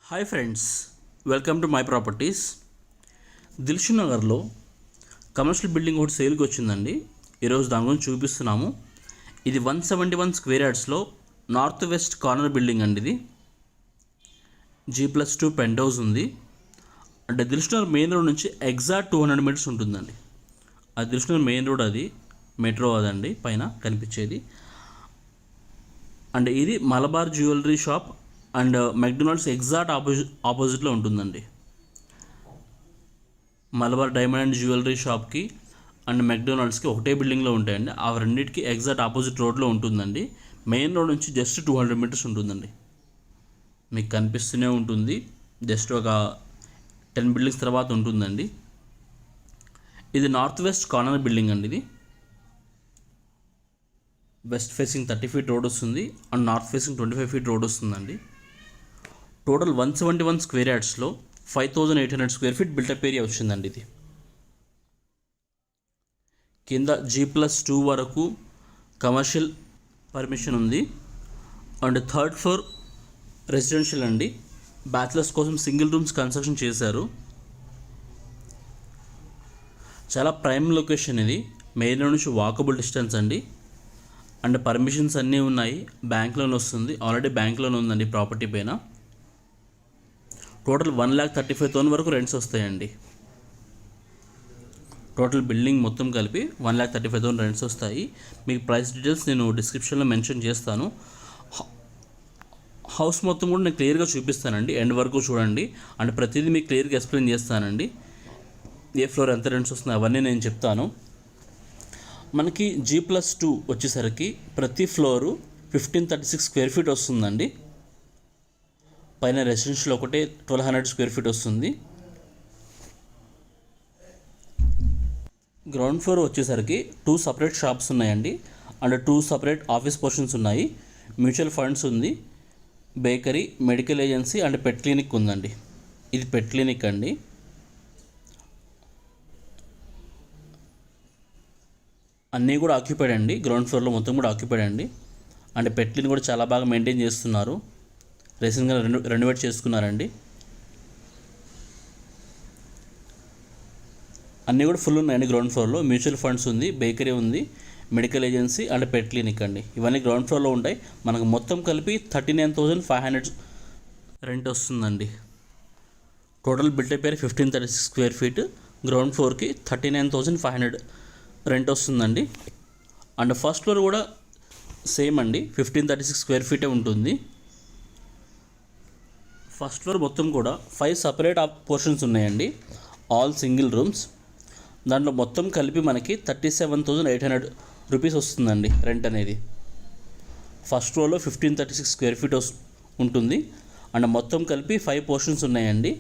Hi friends, welcome to my properties. Dilsukh నగర్లో commercial building ఒకటి సేల్కి వచ్చిందండి. ఈరోజు దాని గురించి చూపిస్తున్నాము. ఇది 171 స్క్వేర్ యార్డ్స్లో నార్త్ వెస్ట్ కార్నర్ బిల్డింగ్ అండి. ఇది G+2 పెంట్ హౌస్ ఉంది. అంటే దిల్షుక్ నగర్ మెయిన్ రోడ్ నుంచి ఎగ్జాక్ట్ 200 మీటర్స్ ఉంటుందండి. అది దిల్షుక్ నగర్ మెయిన్ రోడ్, అది మెట్రో అదండి పైన కనిపించేది. అండ్ ఇది Malabar jewellery shop and McDonald's exact ఆపోజిట్లో ఉంటుందండి. మలబార్ డైమండ్ అండ్ జ్యువెలరీ షాప్కి అండ్ మెక్డొనాల్డ్స్కి ఒకటే బిల్డింగ్లో ఉంటాయండి. ఆ రెండింటికి ఎగ్జాక్ట్ ఆపోజిట్ రోడ్లో ఉంటుందండి. మెయిన్ రోడ్ నుంచి జస్ట్ 200 మీటర్స్ ఉంటుందండి. మీకు కనిపిస్తూనే ఉంటుంది. జస్ట్ ఒక 10 బిల్డింగ్స్ తర్వాత ఉంటుందండి. ఇది నార్త్ వెస్ట్ కార్నర్ బిల్డింగ్ అండి. ఇది వెస్ట్ ఫేసింగ్ 30 ఫీట్ రోడ్ వస్తుంది and north facing 25 feet road వస్తుందండి. టోటల్ 171 స్క్వేర్ యార్డ్స్లో 5800 స్క్వేర్ ఫీట్ బిల్టప్ ఏరియా వచ్చిందండి. ఇది కింద G+2 వరకు కమర్షియల్ పర్మిషన్ ఉంది. అండ్ థర్డ్ ఫ్లోర్ రెసిడెన్షియల్ అండి. బ్యాచిలర్స్ కోసం సింగిల్ రూమ్స్ కన్స్ట్రక్షన్ చేశారు. చాలా ప్రైమ్ లొకేషన్ ఇది. మెయిన్ రోడ్ నుంచి వాకబుల్ డిస్టెన్స్ అండి. అండ్ పర్మిషన్స్ అన్నీ ఉన్నాయి. బ్యాంక్ లోన్ వస్తుంది. ఆల్రెడీ బ్యాంక్ లోన్ ఉందండి ప్రాపర్టీ పైన. టోటల్ 1,35,000 వరకు రెంట్స్ వస్తాయండి. టోటల్ బిల్డింగ్ మొత్తం కలిపి 1,35,000 రెంట్స్ వస్తాయి. మీకు ప్రైస్ డీటెయిల్స్ నేను డిస్క్రిప్షన్లో మెన్షన్ చేస్తాను. హౌస్ మొత్తం కూడా నేను క్లియర్గా చూపిస్తానండి. ఎండ్ వరకు చూడండి. అండ్ ప్రతిదీ మీకు క్లియర్గా ఎక్స్ప్లెయిన్ చేస్తానండి. ఏ ఫ్లోర్ ఎంత రెంట్స్ వస్తున్నాయి అవన్నీ నేను చెప్తాను. మనకి G+2 వచ్చేసరికి ప్రతి ఫ్లోరు 1536 స్క్వేర్ ఫీట్ వస్తుందండి. పైన రెసిడెన్షియల్ ఒకటే 1200 స్క్వేర్ ఫీట్ వస్తుంది. గ్రౌండ్ ఫ్లోర్ వచ్చేసరికి 2 సపరేట్ షాప్స్ ఉన్నాయండి. అండ్ 2 సపరేట్ ఆఫీస్ పోర్షన్స్ ఉన్నాయి. మ్యూచువల్ ఫండ్స్ ఉంది. Bakery, medical agency and pet clinic ఉందండి. ఇది పెట్ క్లినిక్ అండి. అన్నీ కూడా ఆక్యుపైడ్ అండి. గ్రౌండ్ ఫ్లోర్లో మొత్తం కూడా ఆక్యుపైడ్ అండి. అండ్ పెట్ క్లినిక్ కూడా చాలా బాగా మెయింటైన్ చేస్తున్నారు. రీసెంట్గా రెనోవేట్ చేసుకున్నారండి. అన్నీ కూడా ఫుల్ ఉన్నాయండి గ్రౌండ్ ఫ్లోర్లో. మ్యూచువల్ ఫండ్స్ ఉంది, బేకరీ ఉంది, medical agency and pet clinic అండి. ఇవన్నీ గ్రౌండ్ ఫ్లోర్లో ఉంటాయి. మనకు మొత్తం కలిపి 39,500 రెంట్ వస్తుందండి. Total built-up area 1536 square feet. Ground ఫ్లోర్కి 39,500 రెంట్ వస్తుందండి. అండ్ ఫస్ట్ ఫ్లోర్ కూడా సేమ్ అండి, 1536 స్క్వేర్ ఫీటే ఉంటుంది. ఫస్ట్ ఫ్లోర్ మొత్తం కూడా 5 సపరేట్ పోర్షన్స్ ఉన్నాయండి. All single rooms. దాంట్లో మొత్తం కలిపి మనకి 37,800 రూపీస్ వస్తుందండి రెంట్ అనేది. ఫస్ట్ ఫ్లోర్లో 1536 స్క్వేర్ ఫీట్ ఉంటుంది. అండ్ మొత్తం కలిపి 5 పోర్షన్స్ ఉన్నాయండి.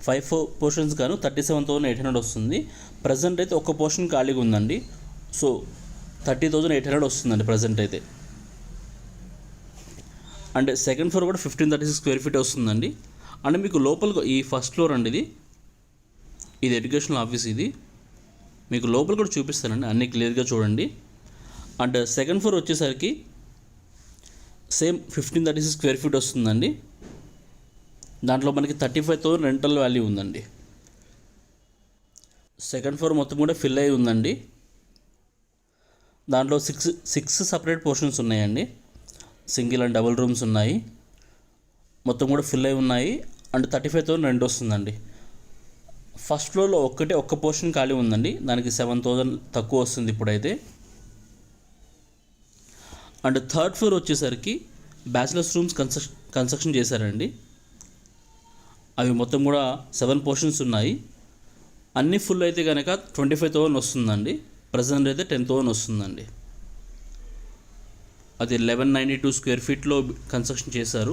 5 పోర్షన్స్ గాను 37,800 వస్తుంది. ప్రజెంట్ అయితే ఒక పోర్షన్ ఖాళీగా ఉందండి. సో 30,800 వస్తుందండి ప్రజెంట్ అయితే. అండ్ సెకండ్ ఫ్లోర్ కూడా 1536 స్క్వేర్ ఫీట్ వస్తుందండి. అండ్ మీకు లోపల ఈ ఫస్ట్ ఫ్లోర్ అండి, ఇది ఎడ్యుకేషనల్ ఆఫీస్. ఇది మీకు లోపల కూడా చూపిస్తానండి, అన్నీ క్లియర్గా చూడండి. అండ్ సెకండ్ ఫ్లోర్ వచ్చేసరికి సేమ్ 1536 స్క్వేర్ ఫీట్ వస్తుందండి. దాంట్లో మనకి 35,000 రెంటల్ వాల్యూ ఉందండి. సెకండ్ ఫ్లోర్ మొత్తం కూడా ఫిల్ అయి ఉందండి. దాంట్లో సిక్స్ సపరేట్ పోర్షన్స్ ఉన్నాయండి. సింగిల్ అండ్ డబుల్ రూమ్స్ ఉన్నాయి. మొత్తం కూడా ఫిల్ అయి ఉన్నాయి. అండ్ 35,000 రెంట్ వస్తుందండి. ఫస్ట్ ఫ్లోర్లో ఒక్క పోర్షన్ ఖాళీ ఉందండి. దానికి 7,000 తక్కువ వస్తుంది ఇప్పుడైతే. అండ్ థర్డ్ ఫ్లోర్ వచ్చేసరికి బ్యాచిలర్స్ రూమ్స్ కన్స్ట్రక్షన్ చేశారండి. అవి మొత్తం కూడా 7 పోర్షన్స్ ఉన్నాయి. అన్నీ ఫుల్ అయితే కనుక 25,000 వస్తుందండి. ప్రజెంట్ అయితే 10,000 వస్తుందండి. అది 1192 స్క్వేర్ ఫీట్లో కన్స్ట్రక్షన్ చేశారు.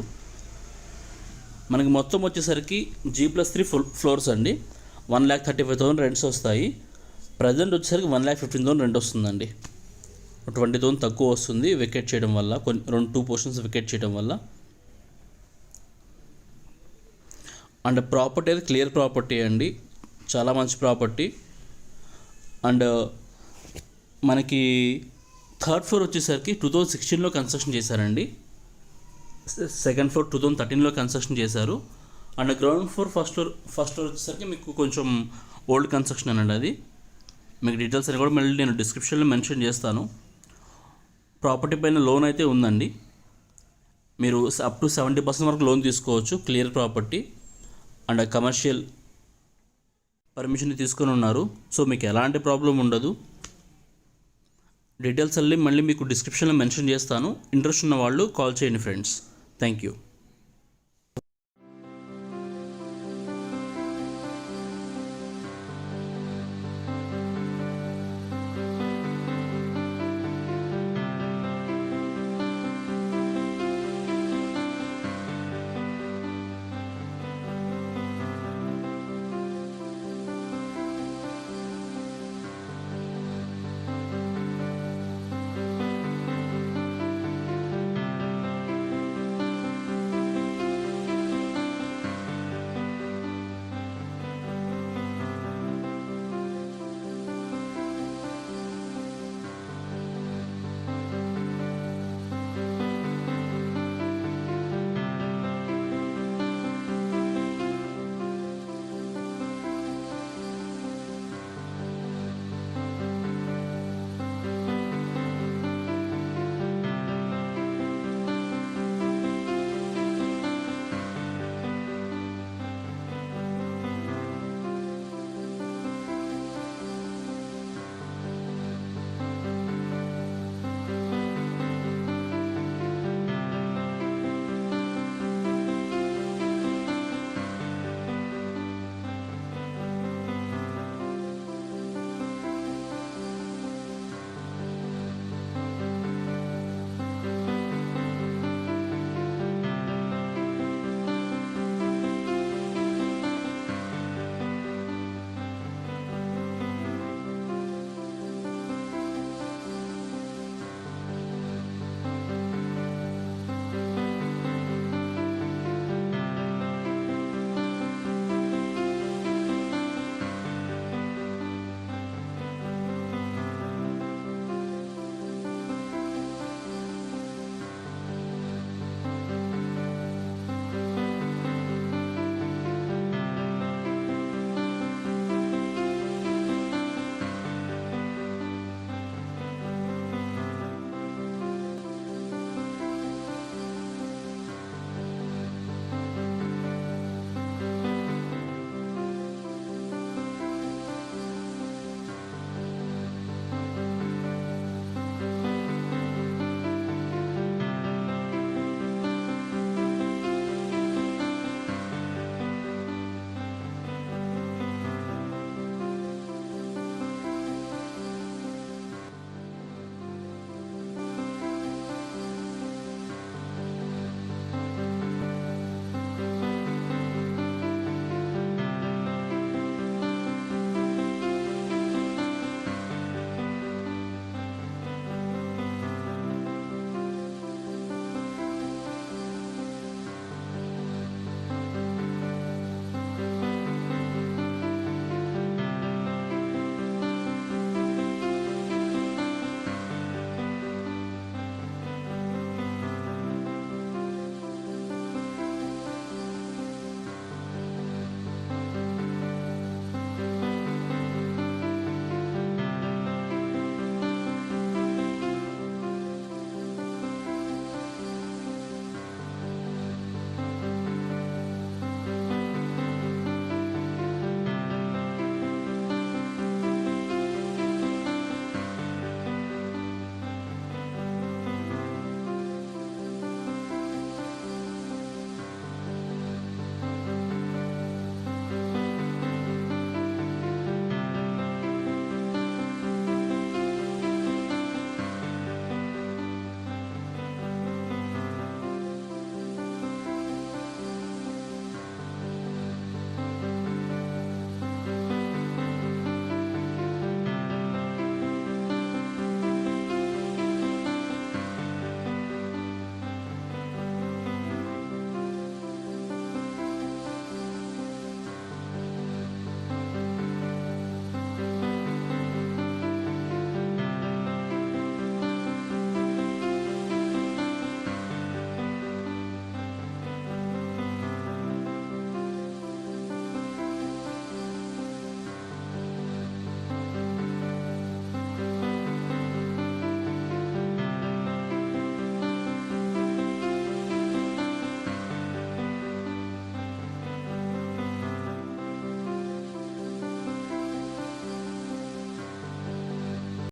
మనకి మొత్తం వచ్చేసరికి G+3 ఫ్లోర్స్ అండి. 1,35,000 రెంట్స్ వస్తాయి. ప్రజెంట్ వచ్చేసరికి 1,15,000 రెంట్ వస్తుందండి. 20,000 తక్కువ వస్తుంది వెకేట్ చేయడం వల్ల, 2 పోర్షన్స్ వెకేట్ చేయడం వల్ల. అండ్ ప్రాపర్టీ అయితే క్లియర్ ప్రాపర్టీ అండి, చాలా మంచి ప్రాపర్టీ. అండ్ మనకి థర్డ్ ఫ్లోర్ వచ్చేసరికి 2016లో కన్స్ట్రక్షన్ చేశారండి. సెకండ్ ఫ్లోర్ 2013లో కన్స్ట్రక్షన్ చేశారు. And ground floor first floor వచ్చేసరికి మీకు కొంచెం ఓల్డ్ కన్స్ట్రక్షన్ అండి అది. మీకు డీటెయిల్స్ అని కూడా మళ్ళీ నేను డిస్క్రిప్షన్లో మెన్షన్ చేస్తాను. ప్రాపర్టీ పైన లోన్ అయితే ఉందండి. మీరు అప్ టు 70% వరకు లోన్ తీసుకోవచ్చు. Clear property and commercial permission తీసుకొని ఉన్నారు. సో మీకు ఎలాంటి ప్రాబ్లం ఉండదు. డీటెయిల్స్ మళ్ళీ మీకు డిస్క్రిప్షన్లో మెన్షన్ చేస్తాను. ఇంట్రెస్ట్ ఉన్న వాళ్ళు కాల్ చేయండి ఫ్రెండ్స్. Thank you.